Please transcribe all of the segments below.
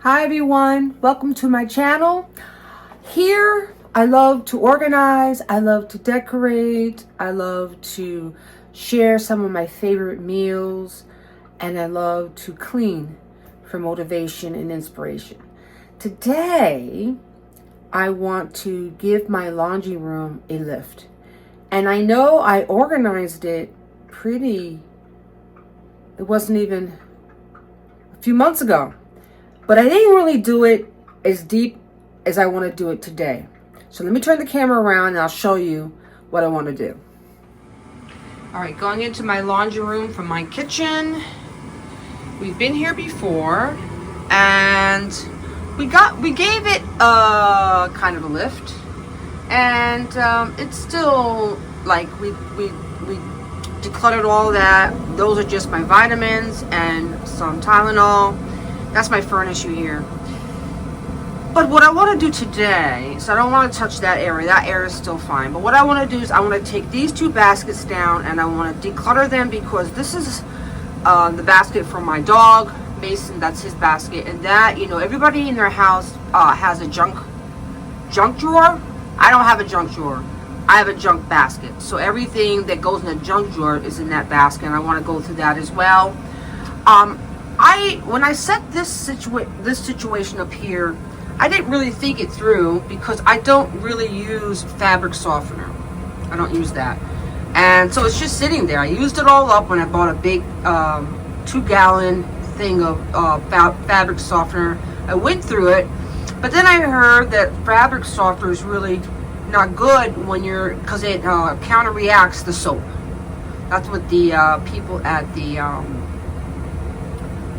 Hi everyone, welcome to my channel. Here I love to organize, I love to decorate, I love to share some of my favorite meals, and I love to clean for motivation and inspiration. Today I want to give my laundry room a lift. And I know I organized it it wasn't even a few months ago. But I didn't really do it as deep as I want to do it today. So let me turn the camera around and I'll show you what I want to do. All right, going into my laundry room from my kitchen. We've been here before and we gave it a kind of a lift. And it's still like we decluttered all that. Those are just my vitamins and some Tylenol. That's my furnace here. But what I want to do today, so I don't want to touch that area. That area is still fine. But what I want to do is I want to take these two baskets down and I want to declutter them because this is the basket for my dog, Mason. That's his basket. And that, everybody in their house has a junk drawer. I don't have a junk drawer. I have a junk basket. So everything that goes in the junk drawer is in that basket. And I want to go through that as well. When I set this situation up here, I didn't really think it through because I don't really use fabric softener. I don't use that. And so it's just sitting there. I used it all up when I bought a big 2-gallon thing of fabric softener. I went through it, but then I heard that fabric softener is really not good because it counter-reacts the soap. That's what the people at the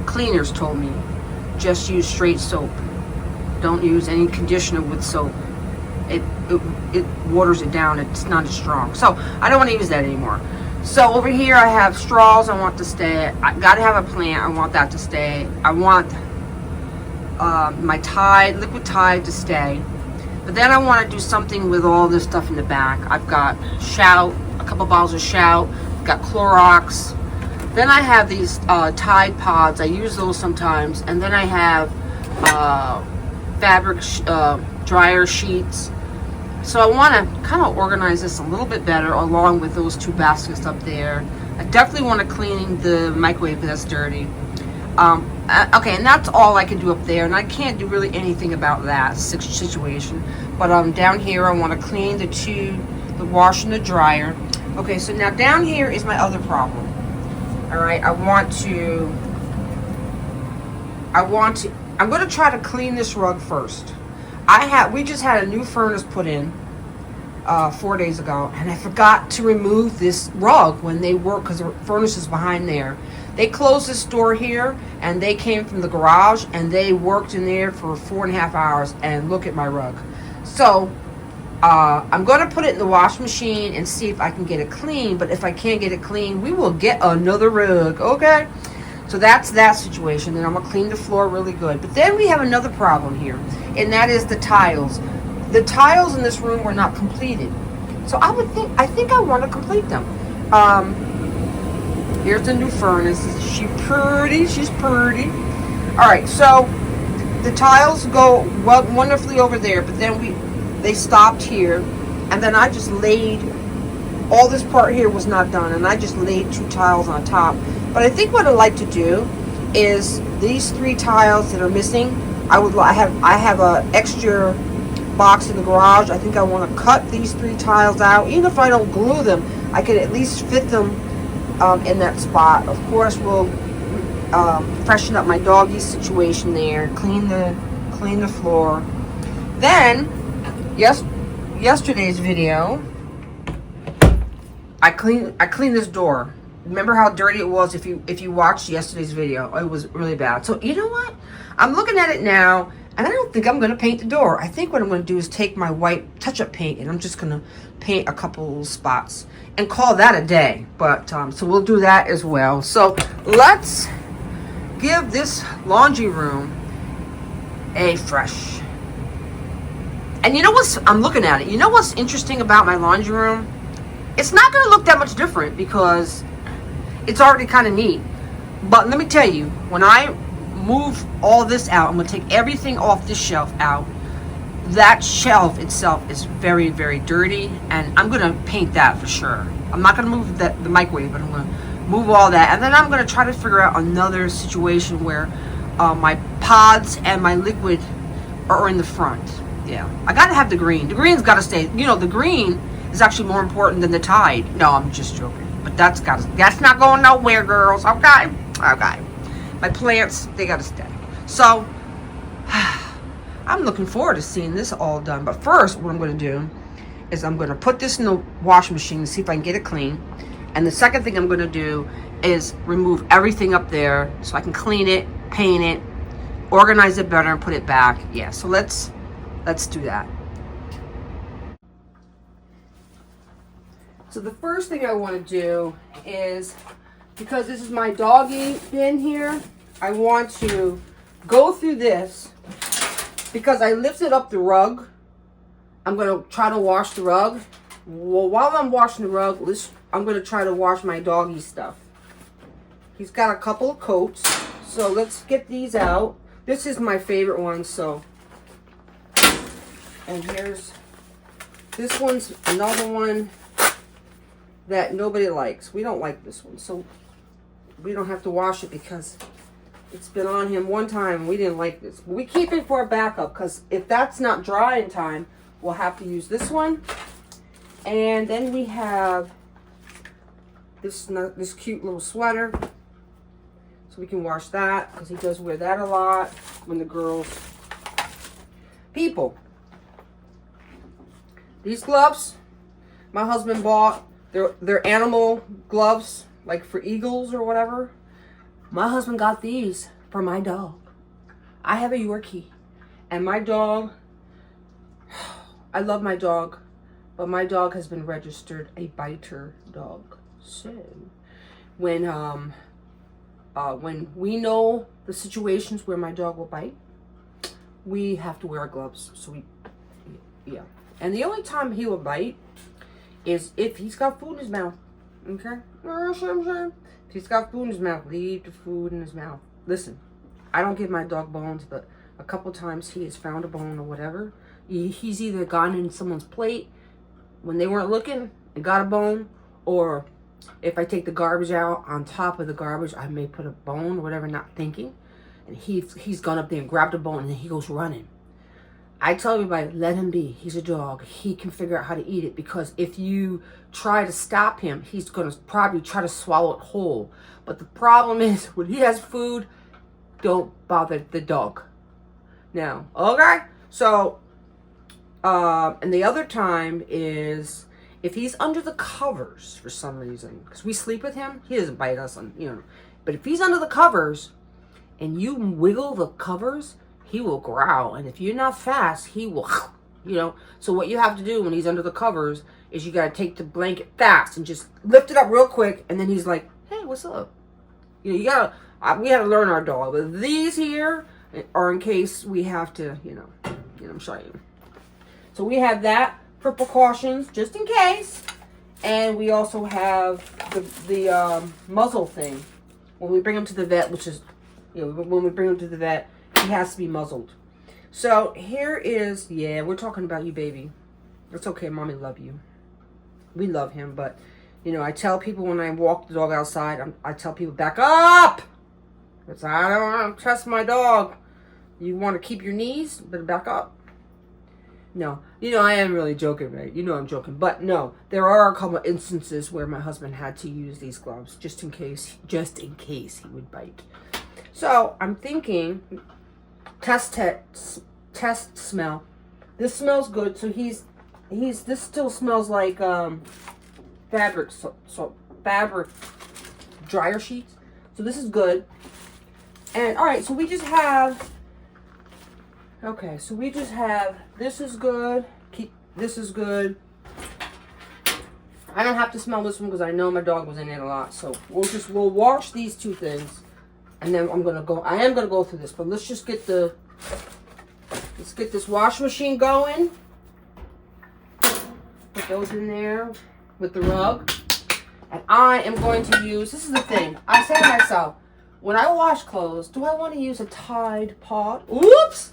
cleaners told me. Just use straight soap. Don't use any conditioner with soap. It waters it down. It's not as strong. So I don't want to use that anymore. So over here I have straws. I want to stay. I gotta have a plant. I want that to stay. I want my liquid Tide to stay. But then I want to do something with all this stuff in the back. I've got Shout, a couple bottles of Shout. I've got Clorox. Then I have these Tide Pods. I use those sometimes. And then I have fabric dryer sheets. So I want to kind of organize this a little bit better along with those two baskets up there. I definitely want to clean the microwave because that's dirty. Okay, and that's all I can do up there. And I can't do really anything about that situation. But down here I want to clean the wash and the dryer. Okay, so now down here is my other problem. All right, I'm going to try to clean this rug first. We just had a new furnace put in 4 days ago, and I forgot to remove this rug when they work because the furnace is behind there. They closed this door here, and they came from the garage, and they worked in there for 4.5 hours, and look at my rug. So I'm going to put it in the wash machine and see if I can get it clean, but if I can't get it clean, we will get another rug, okay? So that's that situation. Then I'm going to clean the floor really good. But then we have another problem here, and that is the tiles. The tiles in this room were not completed. So I think I want to complete them. Here's the new furnace. She's pretty. All right, so the tiles go wonderfully over there, but then they stopped here, and then I just laid, all this part here was not done, and I just laid 2 tiles on top. But I think what I'd like to do is these 3 tiles that are missing, I have an extra box in the garage. I think I want to cut these 3 tiles out. Even if I don't glue them, I could at least fit them in that spot. Of course, we'll freshen up my doggy situation there, clean the floor. Then, yesterday's video, I cleaned this door. Remember how dirty it was if you watched yesterday's video? It was really bad. So you know what? I'm looking at it now, and I don't think I'm going to paint the door. I think what I'm going to do is take my white touch-up paint, and I'm just going to paint a couple spots and call that a day. But so we'll do that as well. So let's give this laundry room a fresh. And you know I'm looking at it. You know what's interesting about my laundry room? It's not going to look that much different because it's already kind of neat. But let me tell you, when I move all this out. I'm going to take everything off this shelf out. That shelf itself is very, very dirty, and I'm going to paint that for sure. I'm not going to move the microwave, but I'm going to move all that. And then I'm going to try to figure out another situation where my pods and my liquid are in the front. Yeah, I got to have the green. The green's got to stay. You know, the green is actually more important than the Tide. No, I'm just joking. But that's not going nowhere, girls. Okay. My plants, they got to stay. So, I'm looking forward to seeing this all done. But first, what I'm going to do is I'm going to put this in the washing machine and see if I can get it clean. And the second thing I'm going to do is remove everything up there so I can clean it, paint it, organize it better, and put it back. Yeah, so let's do that. So the first thing I want to do is, because this is my doggy bin here, I want to go through this. Because I lifted up the rug, I'm going to try to wash the rug. Well, while I'm washing the rug, I'm going to try to wash my doggy stuff. He's got a couple of coats, so let's get these out. This is my favorite one, so. And this one's another one that nobody likes. We don't like this one, so we don't have to wash it because it's been on him one time and we didn't like this. But we keep it for a backup, because if that's not dry in time, we'll have to use this one. And then we have this cute little sweater. So we can wash that, because he does wear that a lot when the girls. People. These gloves, my husband bought. They're animal gloves, like for eagles or whatever. My husband got these for my dog. I have a Yorkie, and my dog, I love my dog, but my dog has been registered a biter dog. So when we know the situations where my dog will bite, we have to wear gloves. So yeah. And the only time he will bite is if he's got food in his mouth. Okay? If he's got food in his mouth, leave the food in his mouth. Listen, I don't give my dog bones, but a couple times he has found a bone or whatever. He's either gone in someone's plate when they weren't looking and got a bone, or if I take the garbage out, on top of the garbage, I may put a bone or whatever, not thinking. And he's gone up there and grabbed a bone, and then he goes running. I tell everybody, let him be. He's a dog. He can figure out how to eat it, because if you try to stop him, he's going to probably try to swallow it whole. But the problem is, when he has food, don't bother the dog. Now, okay? So, and the other time is if he's under the covers for some reason, because we sleep with him, he doesn't bite us, but if he's under the covers and you wiggle the covers, he will growl, and if you're not fast, he will, So what you have to do when he's under the covers is you gotta take the blanket fast and just lift it up real quick, and then he's like, "Hey, what's up?" We gotta learn our dog. But these here are in case we have to, I'm showing you. So we have that for precautions, just in case, and we also have the muzzle thing when we bring him to the vet, which is, when we bring him to the vet. He has to be muzzled. So here is, we're talking about you, baby. It's okay, mommy love you. We love him, but, I tell people when I walk the dog outside, I tell people, back up! Because I don't want to trust my dog. You want to keep your knees, but back up. No, I am really joking, right? I'm joking. But no, there are a couple of instances where my husband had to use these gloves just in case he would bite. So I'm thinking, test smell. This smells good. So this still smells like fabric, so fabric dryer sheets. So this is good. And all right, so we just have. Okay, so we just have, this is good, this is good. I don't have to smell this one because I know my dog was in it a lot. So we'll wash these two things, and then I am gonna go through this, but let's get this washing machine going. Put those in there with the rug. And I am going to use, this is the thing, I say to myself, when I wash clothes, do I want to use a Tide Pod? Oops!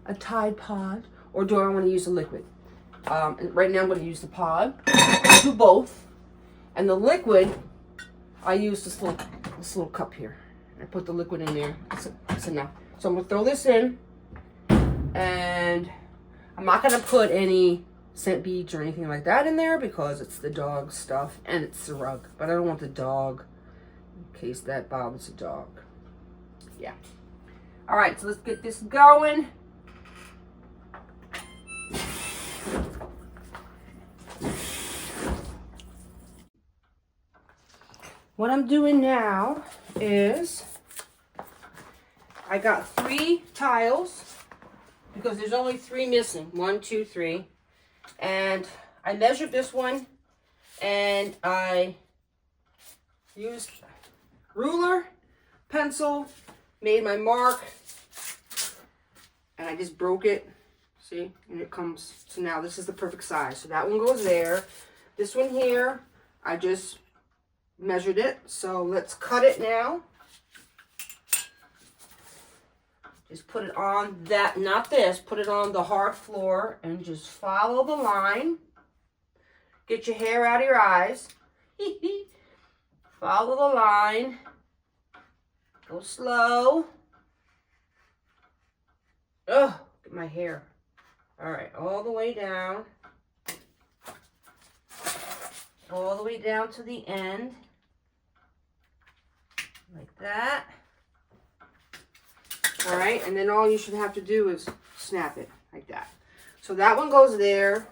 A Tide Pod, or do I want to use a liquid? Right now I'm going to use the pod. I do both. And the liquid, I use this little cup here. I put the liquid in there. That's enough. So I'm going to throw this in. And I'm not going to put any scent beads or anything like that in there because it's the dog stuff and it's the rug. But I don't want the dog in case that bothers the dog. Yeah. All right, so let's get this going. What I'm doing now is I got 3 tiles because there's only 3 missing. 1, 2, 3. And I measured this one and I used ruler, pencil, made my mark, and I just broke it. See? And it comes, so now this is the perfect size. So that one goes there. This one here, I just measured it. So let's cut it now. Just put it on that, not this, put it on the hard floor and just follow the line. Get your hair out of your eyes. Follow the line. Go slow. Oh, get my hair. All right, all the way down. All the way down to the end. Like that. All right, and then all you should have to do is snap it like that. So that one goes there.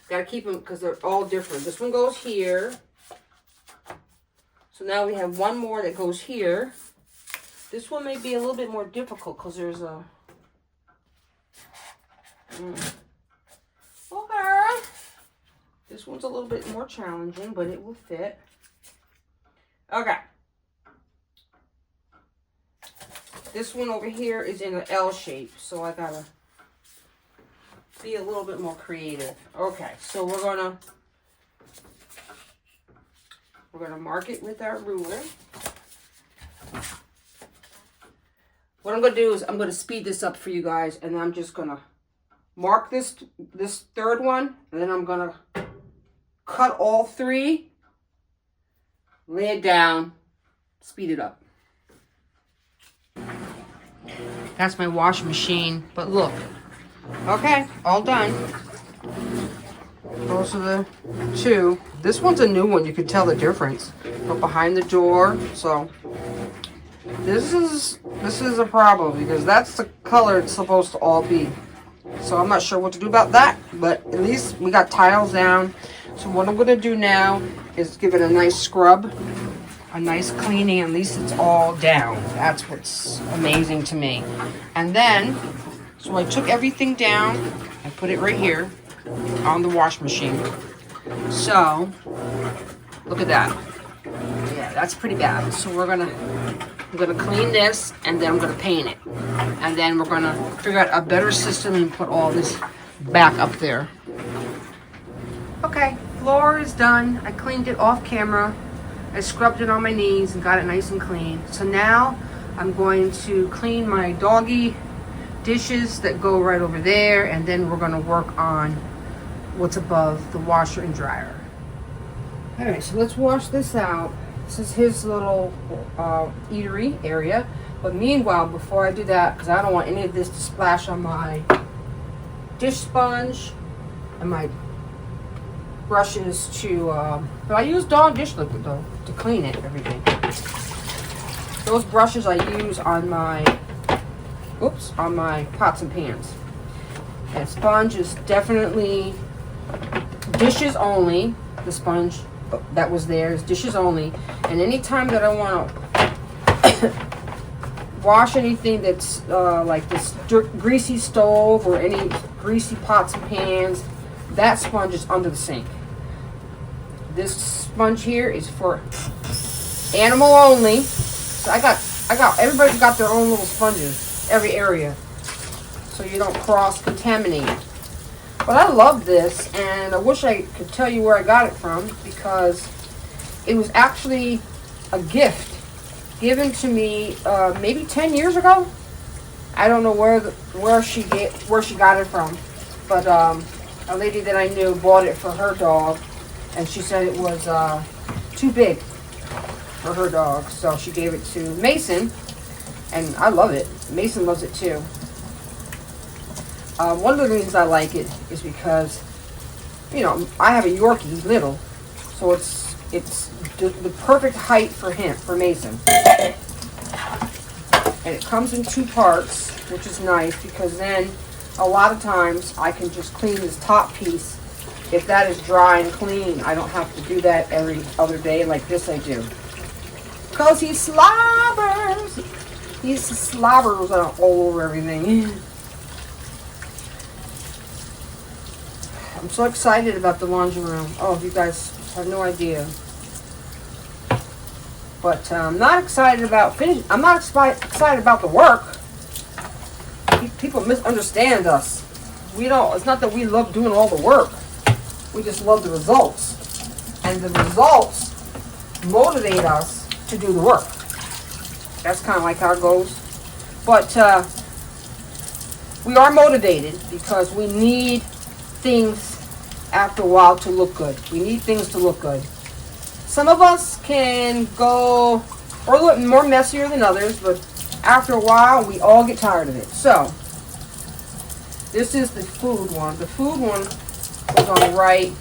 Gotta keep them because they're all different. This one goes here. So now we have one more that goes here. This one may be a little bit more difficult because there's a... Okay. This one's a little bit more challenging, but it will fit. Okay. This one over here is in an L shape, so I gotta be a little bit more creative. Okay, so we're gonna mark it with our ruler. What I'm gonna do is I'm gonna speed this up for you guys, and I'm just gonna mark this third one, and then I'm gonna cut all 3, lay it down, speed it up. That's my washing machine, but look. Okay, all done. Those are the 2. This one's a new one, you can tell the difference. But behind the door, so this is a problem because that's the color it's supposed to all be. So I'm not sure what to do about that, but at least we got tiles down. So what I'm gonna do now is give it a nice scrub. A nice cleaning, at least it's all down. That's what's amazing to me. And then, so I took everything down, I put it right here on the wash machine. So, look at that. Yeah, that's pretty bad. So I'm gonna clean this and then I'm gonna paint it. And then we're gonna figure out a better system and put all this back up there. Okay, floor is done. I cleaned it off camera. I scrubbed it on my knees and got it nice and clean. So now I'm going to clean my doggy dishes that go right over there, and then we're going to work on what's above the washer and dryer. All right, so let's wash this out. This is his little eatery area. But meanwhile, before I do that, because I don't want any of this to splash on my dish sponge and my brushes to, but I use Dawn dish liquid though to clean it every day. Those brushes I use on my, on my pots and pans. And sponge is definitely dishes only. The sponge that was there is dishes only. And anytime that I want to wash anything that's like this greasy stove or any greasy pots and pans, that sponge is under the sink. This sponge here is for animal only. So I got everybody's got their own little sponges, every area, so you don't cross contaminate. But I love this, and I wish I could tell you where I got it from because it was actually a gift given to me maybe 10 years ago. I don't know where she got it from, but a lady that I knew bought it for her dog, and she said it was too big for her dog, so she gave it to Mason, and I love it. Mason loves it too. One of the reasons I like it is because, you know, I have a Yorkie, he's little, so it's the perfect height for him, for Mason. And it comes in 2 parts, which is nice, because then a lot of times I can just clean this top piece. If that is dry and clean, I don't have to do that every other day like this I do. Because he slobbers. He slobbers all over everything. I'm so excited about the laundry room. Oh, you guys have no idea. But I'm not excited about finish. I'm not excited about the work. People misunderstand us. We don't. It's not that we love doing all the work. We just love the results, and the results motivate us to do the work. That's kind of like how it goes. But we are motivated because we need things after a while to look good. We need things to look good. Some of us can go or a little more messier than others, but after a while, we all get tired of it. So, this is the food one. The food one goes on the right.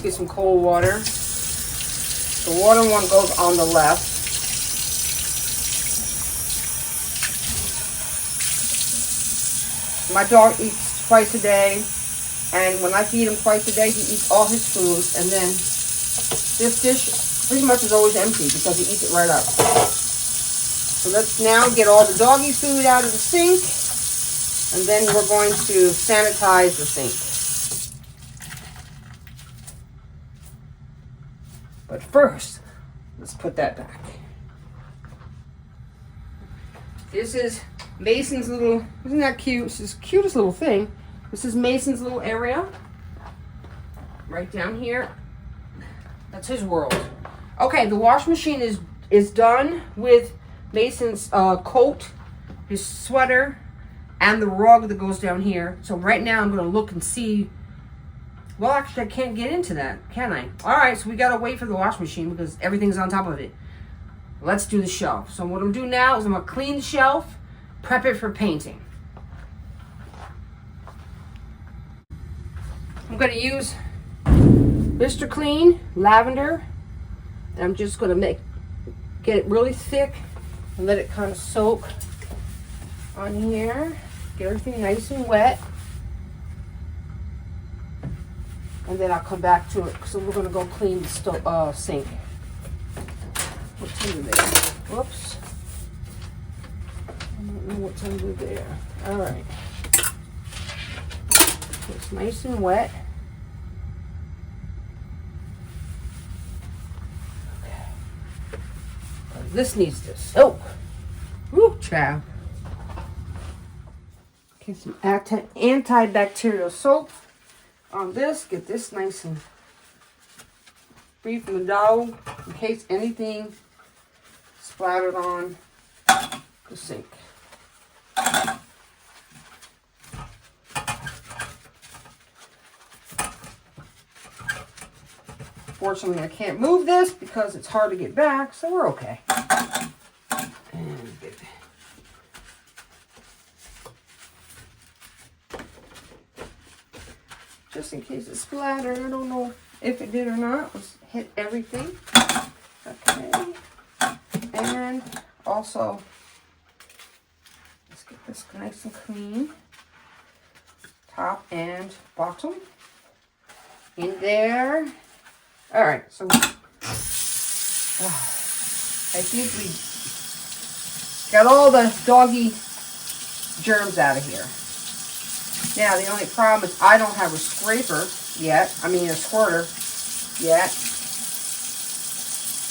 Get some cold water. The water one goes on the left. My dog eats twice a day, and when I feed him twice a day, he eats all his food, and then this dish pretty much is always empty because he eats it right up. So let's now get all the doggy food out of the sink, and then we're going to sanitize the sink. But first, let's put that back. This is Mason's little, isn't that cute? This is the cutest little thing. This is Mason's little area. Right down here. That's his world. Okay, the wash machine is done with Mason's coat, his sweater, and the rug that goes down here. So right now I'm going to look and see. Well, actually, I can't get into that, can I? All right, so we got to wait for the wash machine because everything's on top of it. Let's do the shelf. So what I'm doing now is I'm going to clean the shelf, prep it for painting. I'm going to use Mr. Clean Lavender. And I'm just going to get it really thick and let it kind of soak on here. Get everything nice and wet. And then I'll come back to it. So we're going to go clean the sink. What's under there? Whoops. I don't know what's under there. All right. It's nice and wet. Okay. This needs to soak. Woo, child. Get some antibacterial soap on this. Get this nice and free from the dog in case anything splattered on the sink. Fortunately, I can't move this because it's hard to get back, so we're okay. And get just in case it splattered. I don't know if it did or not. Let's hit everything. Okay. And also, let's get this nice and clean. Top and bottom. In there. All right, so I think we got all the doggy germs out of here. Now, the only problem is I don't have a scraper yet. I mean, a squirter yet.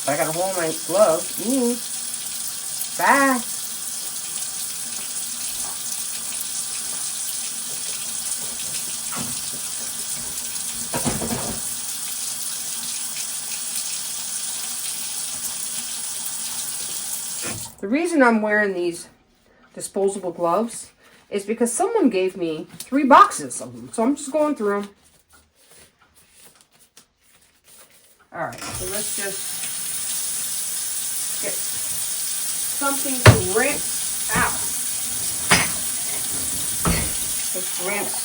But I got to hold my glove. Ooh. Fast. The reason I'm wearing these disposable gloves is because someone gave me 3 boxes of them. So I'm just going through them. Alright, so let's just get something to rinse out. Let's rinse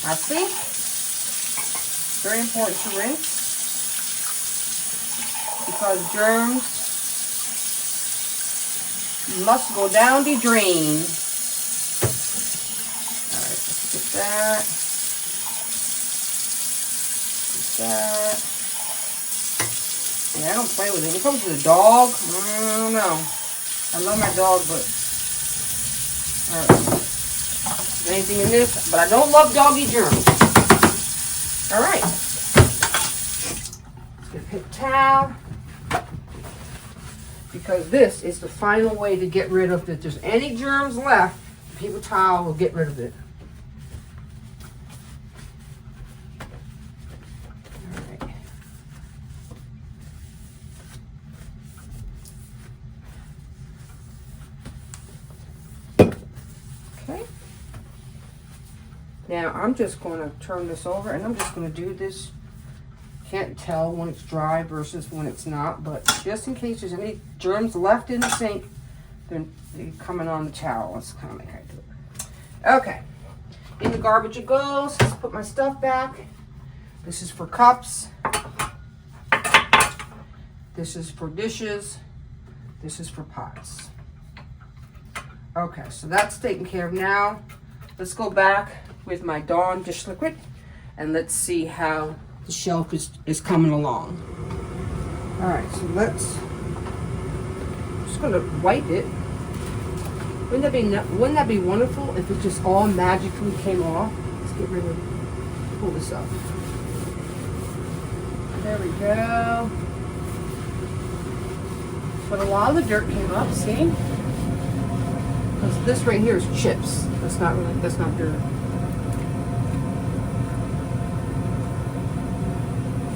our sink. Very important to rinse because germs must go down the drain. Alright, let's get that. That. Yeah, I don't play with it. When it comes to the dog, I don't know. I love my dog, but alright. Anything in this, but I don't love doggy germs. Alright. Let's get a paper towel. Because this is the final way to get rid of it. If there's any germs left, the paper towel will get rid of it. Now I'm just going to turn this over and I'm just going to do this. Can't tell when it's dry versus when it's not, but just in case there's any germs left in the sink, they're coming on the towel. That's kind of like how I do it. Okay, in the garbage it goes. Let's put my stuff back. This is for cups. This is for dishes. This is for pots. Okay, so that's taken care of now. Let's go back with my Dawn dish liquid and let's see how the shelf is coming along. All right, so I'm just gonna wipe it. Wouldn't that be wonderful if it just all magically came off? Let's get rid of, pull this up. There we go. But a lot of the dirt came up, see? Because this right here is chips. That's not dirt.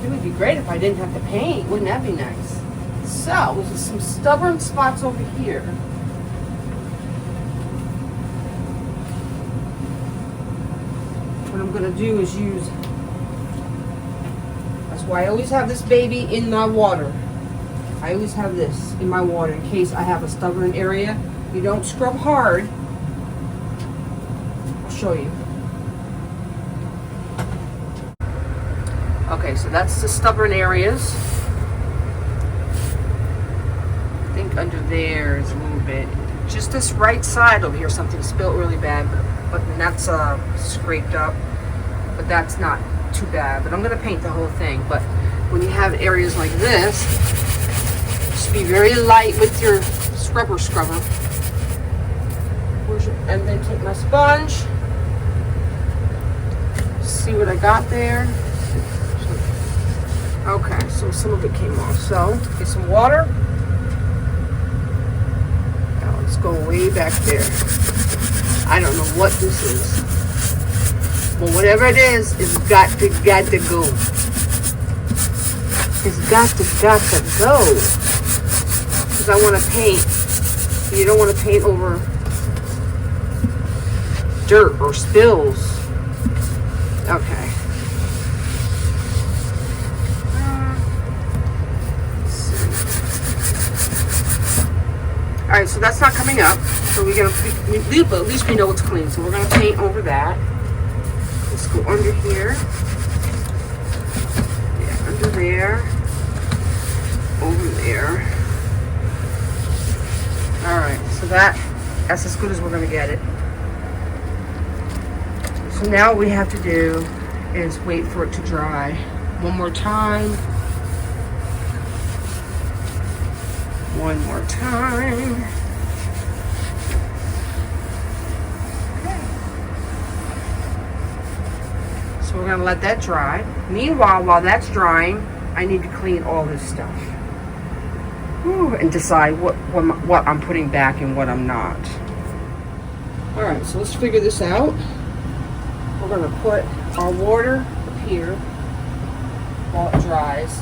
It would be great if I didn't have to paint. Wouldn't that be nice? So, there's some stubborn spots over here. What I'm going to do is use... That's why I always have this baby in my water. I always have this in my water in case I have a stubborn area. You don't scrub hard. I'll show you. Okay, so that's the stubborn areas. I think under there is a little bit. Just this right side over here, something spilled really bad, but that's scraped up. But that's not too bad. But I'm gonna paint the whole thing. But when you have areas like this, just be very light with your scrubber. And then take my sponge. See what I got there. Okay, so some of it came off. So, get some water. Now let's go way back there. I don't know what this is. But whatever it is, it's got to go. It's got to go. Because I want to paint. You don't want to paint over dirt or spills. Okay. Alright, so that's not coming up. So we're gonna at least we know it's clean. So we're gonna paint over that. Let's go under here. Yeah, under there. Over there. Alright, so that's as good as we're gonna get it. So now what we have to do is wait for it to dry. One more time. One more time. Okay. So we're gonna let that dry. Meanwhile, while that's drying, I need to clean all this stuff. And decide what I'm putting back and what I'm not. All right, so let's figure this out. We're gonna put our water up here while it dries.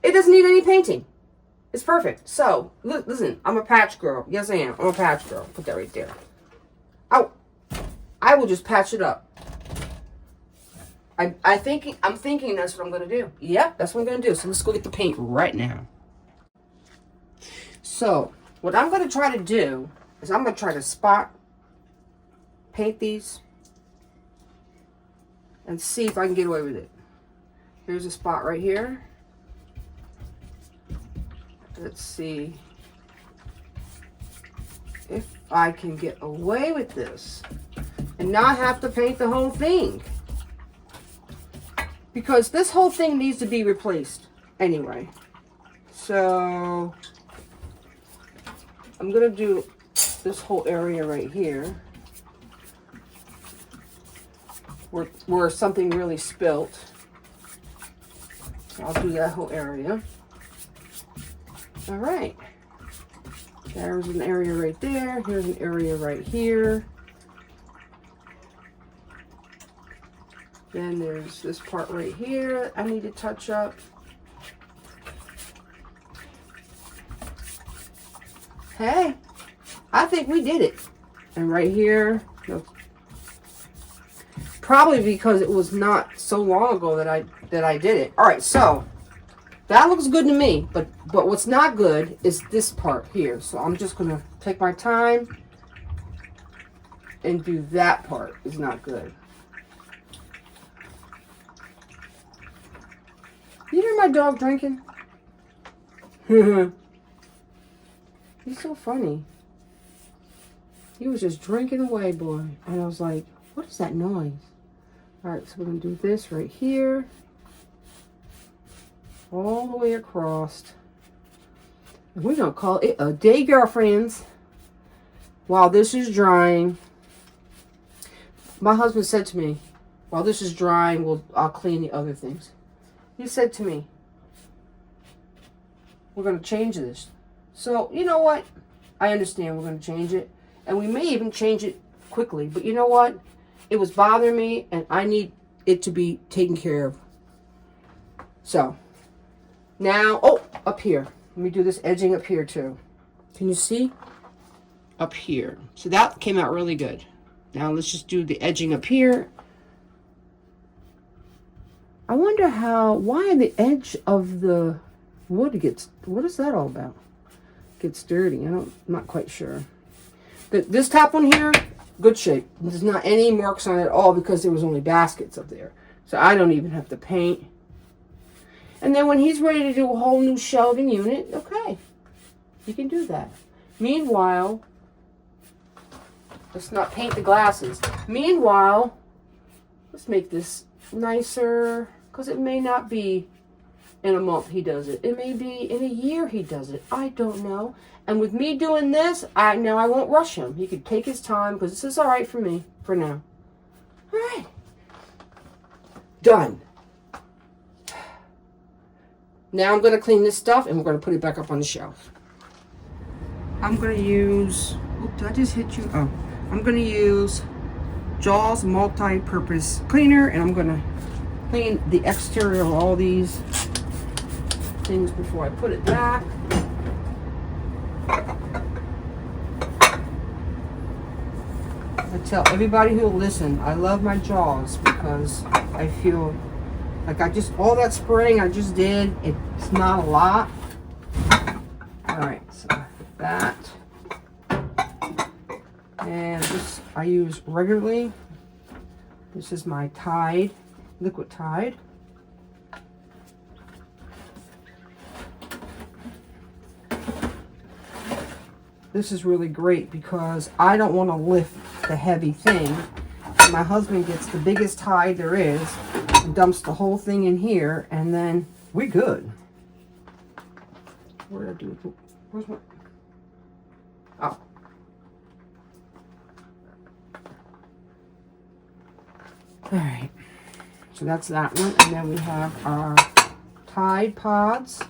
It doesn't need any painting. It's perfect. So, listen, I'm a patch girl. Yes, I am. I'm a patch girl. Put that right there. I will just patch it up. I'm thinking that's what I'm going to do. Yeah, that's what I'm going to do. So let's go get the paint right now. So, what I'm going to try to do is I'm going to try to spot paint these and see if I can get away with it. Here's a spot right here. Let's see if I can get away with this and not have to paint the whole thing. Because this whole thing needs to be replaced anyway. So I'm going to do this whole area right here where something really spilt. So I'll do that whole area. All right. There's an area right there. Here's an area right here. Then there's this part right here I need to touch up. Hey, I think we did it. And right here, probably because it was not so long ago that I did it. All right, so that looks good to me, but what's not good is this part here. So I'm just gonna take my time and do that part. Is not good. You hear my dog drinking? He's so funny. He was just drinking away, boy. And I was like, what is that noise? All right, so we're gonna do this right here. All the way across. And we're gonna call it a day, girlfriends. While this is drying. My husband said to me, while this is drying, I'll clean the other things. He said to me, we're going to change this. So, you know what? I understand we're going to change it. And we may even change it quickly. But you know what? It was bothering me, and I need it to be taken care of. So, now, up here. Let me do this edging up here, too. Can you see? Up here. So that came out really good. Now, let's just do the edging up here. I wonder why the edge of the wood gets, what is that all about? Gets dirty. I'm not quite sure. But this top one here, good shape. There's not any marks on it at all because there was only baskets up there. So I don't even have to paint. And then when he's ready to do a whole new shelving unit, okay, you can do that. Meanwhile, let's not paint the glasses. Meanwhile, let's make this nicer, because it may not be in a month he does it. It may be in a year he does it. I don't know. And with me doing this, I won't rush him. He could take his time, because this is all right for me for now. All right. Done. Now I'm going to clean this stuff, and we're going to put it back up on the shelf. I'm going to use, did I just hit you? Oh, I'm going to use Jaws multi-purpose cleaner, and I'm going to clean the exterior of all these things before I put it back. I tell everybody who will listen, I love my Jaws because I feel like all that spraying I just did, it's not a lot. All right, so that. And this I use regularly. This is my Tide, Liquid Tide. This is really great because I don't want to lift the heavy thing. My husband gets the biggest Tide there is and dumps the whole thing in here, and then we're good. Where did I do it? Where's my... Oh. All right, so that's that one, and then we have our Tide Pods.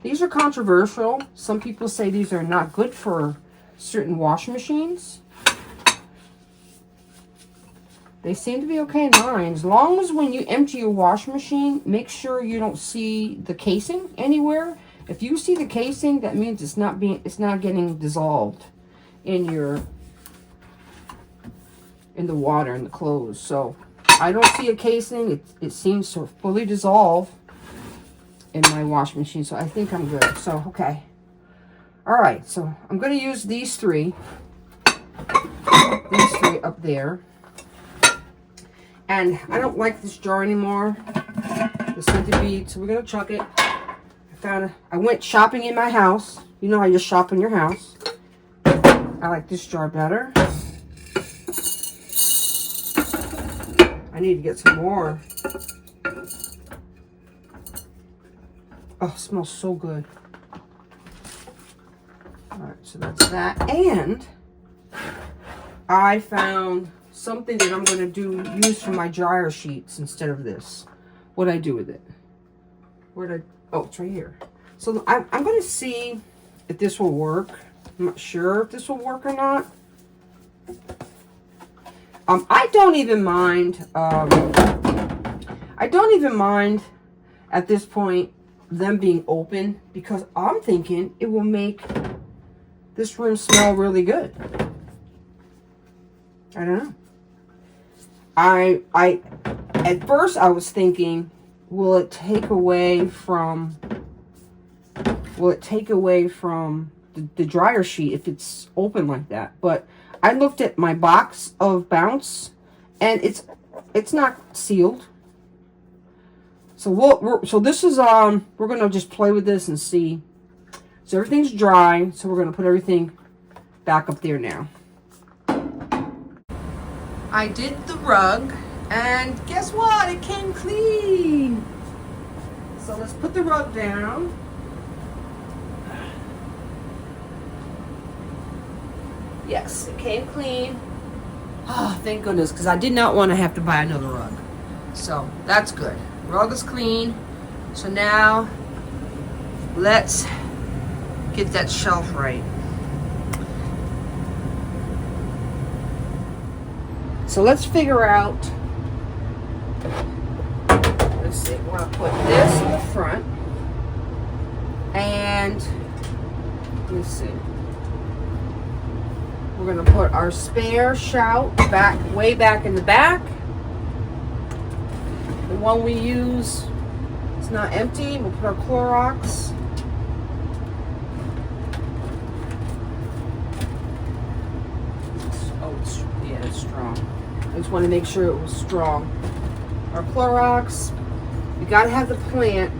These are controversial. Some people say these are not good for certain washing machines. They seem to be okay in mine. As long as when you empty your washing machine, make sure you don't see the casing anywhere. If you see the casing, that means it's not getting dissolved in the water in the clothes. So I don't see a casing. It seems to fully dissolve in my washing machine. So I think I'm good. So, okay. All right. So I'm going to use these three up there. And I don't like this jar anymore, the scented bead, so we're going to chuck it. I went shopping in my house. You know how you shop in your house. I like this jar better. I need to get some more. Oh, it smells so good. All right, so that's that. And I found something that I'm going to use for my dryer sheets instead of this. What'd I do with it? Oh, it's right here. So I'm going to see if this will work. I'm not sure if this will work or not. I don't even mind. I don't even mind at this point them being open, because I'm thinking it will make this room smell really good. I don't know. At first I was thinking, will it take away from the dryer sheet if it's open like that? But I looked at my box of Bounce and it's not sealed. So so this is we're gonna just play with this and see. So everything's dry, so we're gonna put everything back up there now. I did the rug, and guess what? It came clean. So let's put the rug down. Yes, it came clean. Oh, thank goodness, because I did not want to have to buy another rug. So that's good. Rug is clean. So now let's get that shelf right. So let's figure out, let's see, we're going to put this in the front, and let me see, we're going to put our spare shout way back in the back. The one we use, it's not empty. We'll put our Clorox. It's strong. I just want to make sure it was strong. Our Clorox. We got to have the plant,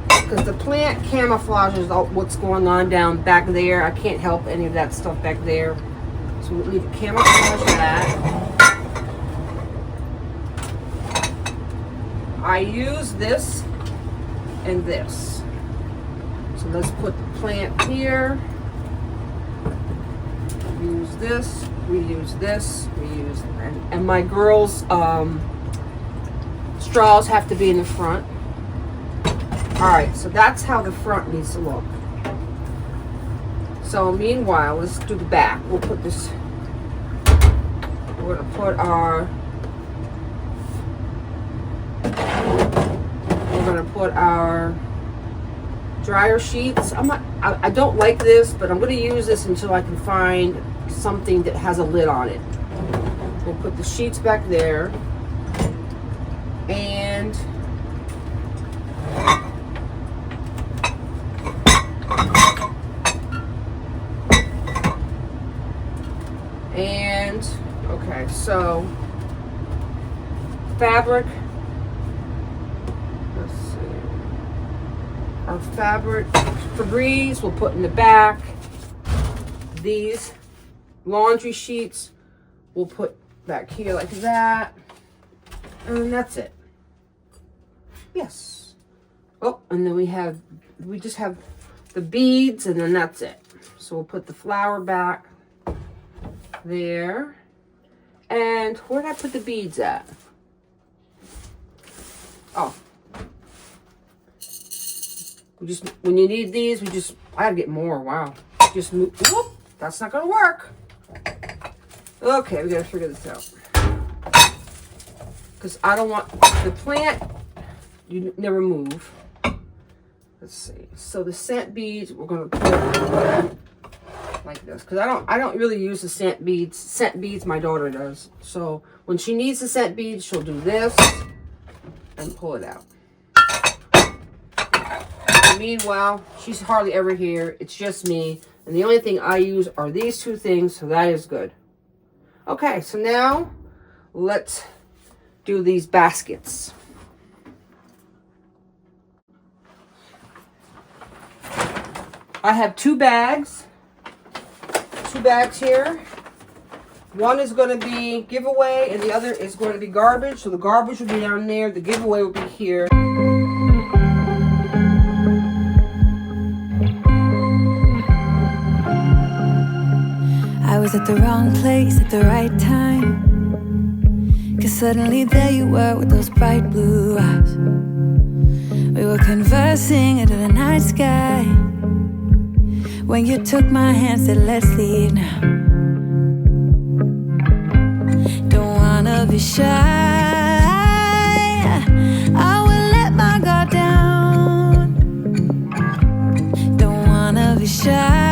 because the plant camouflages what's going on down back there. I can't help any of that stuff back there. So we'll leave it camouflage that. I use this and this. So let's put the plant here. Use this. We use this. We use, and my girls' straws have to be in the front. All right, so that's how the front needs to look. So meanwhile, let's do the back. We'll put this. We're gonna put our. We're gonna put our dryer sheets. I don't like this, but I'm gonna use this until I can find something that has a lid on it. We'll put the sheets back there, and okay, so fabric. Let's see. Our fabric Febreze we'll put in the back. These laundry sheets we'll put back here like that, and that's it. Yes. Oh, and then we just have the beads, and then that's it. So we'll put the flower back there. And where did I put the beads at? Oh, when you need these, I gotta get more. Wow, just move. Whoop, that's not gonna work. Okay, we gotta figure this out. because I don't want the plant, you never move. Let's see. So the scent beads, we're going to put like this, because I don't really use the scent beads. Scent beads, my daughter does. So when she needs the scent beads, she'll do this and pull it out. Meanwhile, she's hardly ever here. It's just me. And the only thing I use are these two things, so that is good. Okay, so now let's do these baskets. I have two bags here. One is going to be giveaway and the other is going to be garbage. So the garbage will be down there. The giveaway will be here. I was at the wrong place at the right time, 'cause suddenly there you were with those bright blue eyes. We were conversing under the night sky, when you took my hand, said let's leave now. Don't wanna be shy, I will let my guard down. Don't wanna be shy,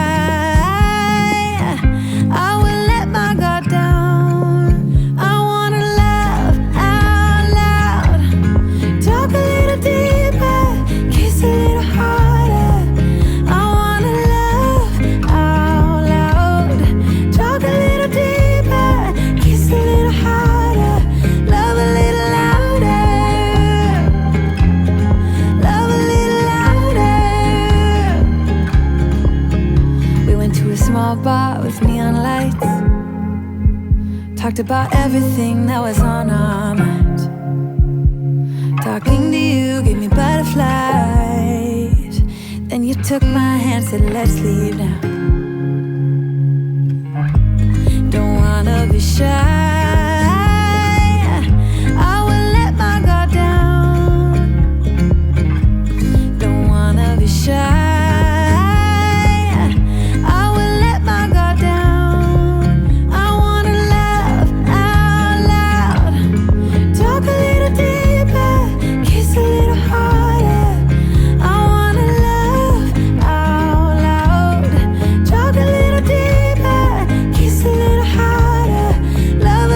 bar with neon lights, talked about everything that was on our minds. Talking to you gave me butterflies. Then you took my hand, said let's leave now. Don't wanna be shy, I will let my guard down. Don't wanna be shy, love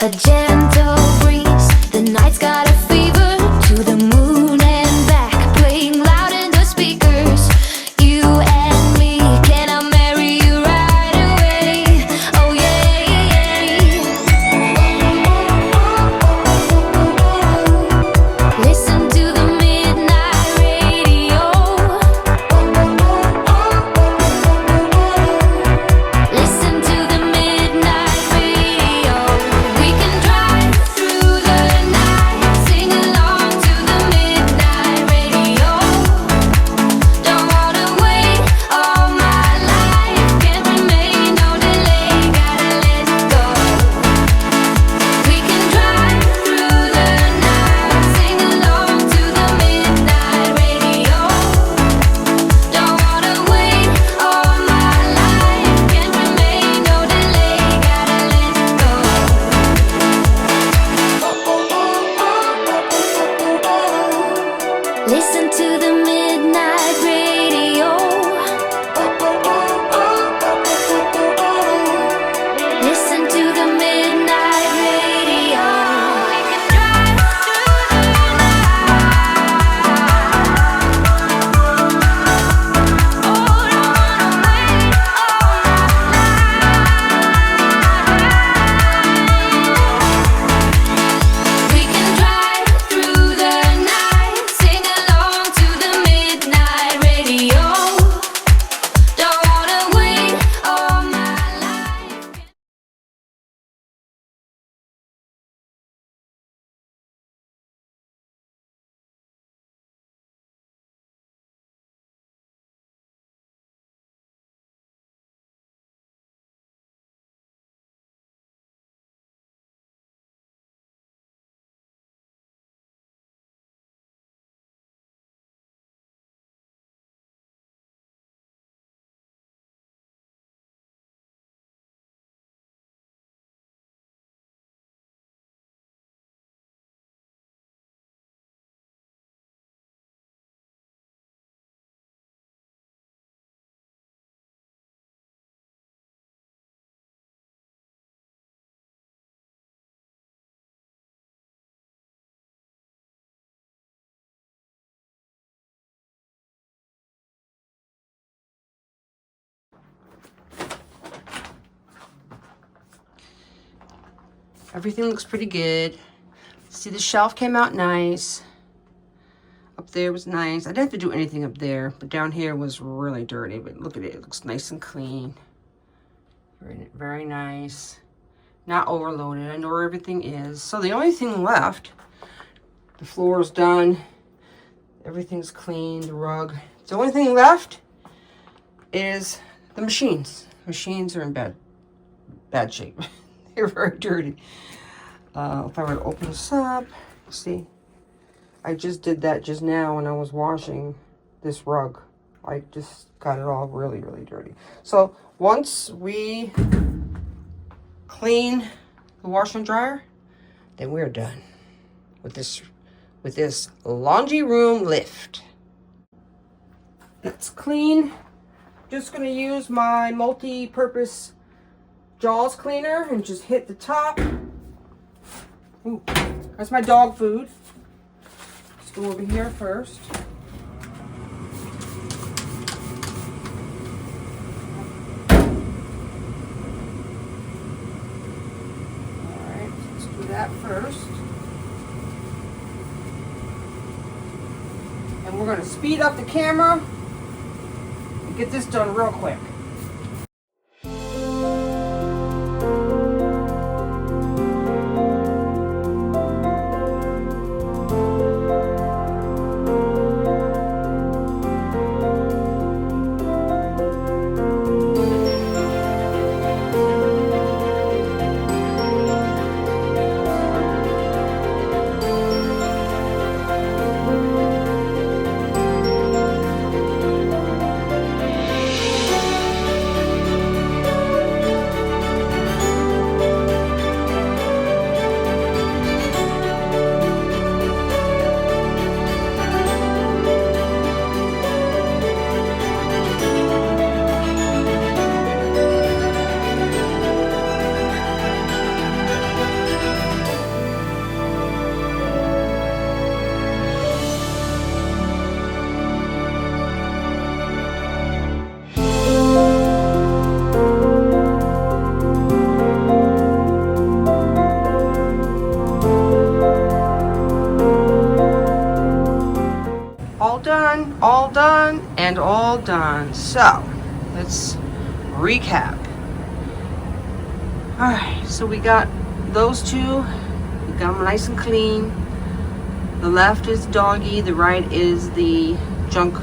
A gentle breeze, the night's got a fever. To the moon and back, playing loud in the speakers. You and me, can I marry you right away? Oh yeah, yeah. Listen to the midnight radio. Listen to the midnight radio. We can drive through the night, sing along to the midnight radio. Don't wanna wait all my life, can't remain, no delay, gotta let go. We can drive through the night, sing along to the midnight radio. Don't wanna wait all my life, can't remain, no delay, gotta let go. Listen to the midnight radio. Listen to the midnight radio. We can drive through the night. Oh, don't wanna wait all night. We can drive through the night, sing along to the midnight radio. Don't wanna wait all my life. Everything looks pretty good. See, the shelf came out nice. Up there was nice. I didn't have to do anything up there, but down here was really dirty. But look at it. It looks nice and clean. Very, very nice. Not overloaded. I know where everything is. So the only thing left, the floor is done. Everything's clean. The rug. The only thing left is the machines. Machines are in bad shape. They're very dirty. If I were to open this up, see, I just did that just now when I was washing this rug. I just got it all really, really dirty. So once we clean the washer and dryer, then we're done with this laundry room lift. It's clean. Just gonna use my multi-purpose Jaws cleaner and just hit the top. Ooh, that's my dog food. Let's go over here first. Alright, let's do that first. And we're going to speed up the camera and get this done real quick. and all done. So let's recap. All right, so we got those two. We got them nice and clean. The left is doggy, the right is the junk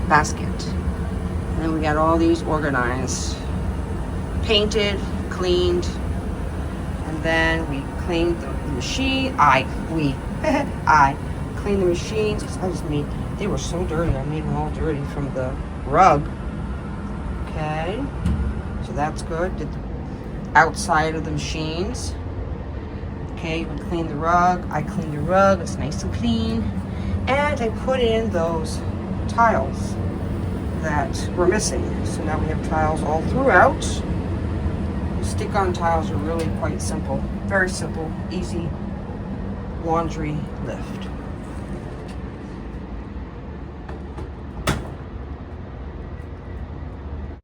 basket. And then we got all these organized, painted, cleaned, and then we cleaned the machine. I cleaned the machines. I just made, they were so dirty. I made them all dirty from the rug. Okay, so that's good. Did the outside of the machines. Okay, we cleaned the rug. I cleaned the rug. It's nice and clean. And I put in those tiles that were missing. So now we have tiles all throughout. Stick-on tiles are really quite simple. Very simple, easy laundry lift.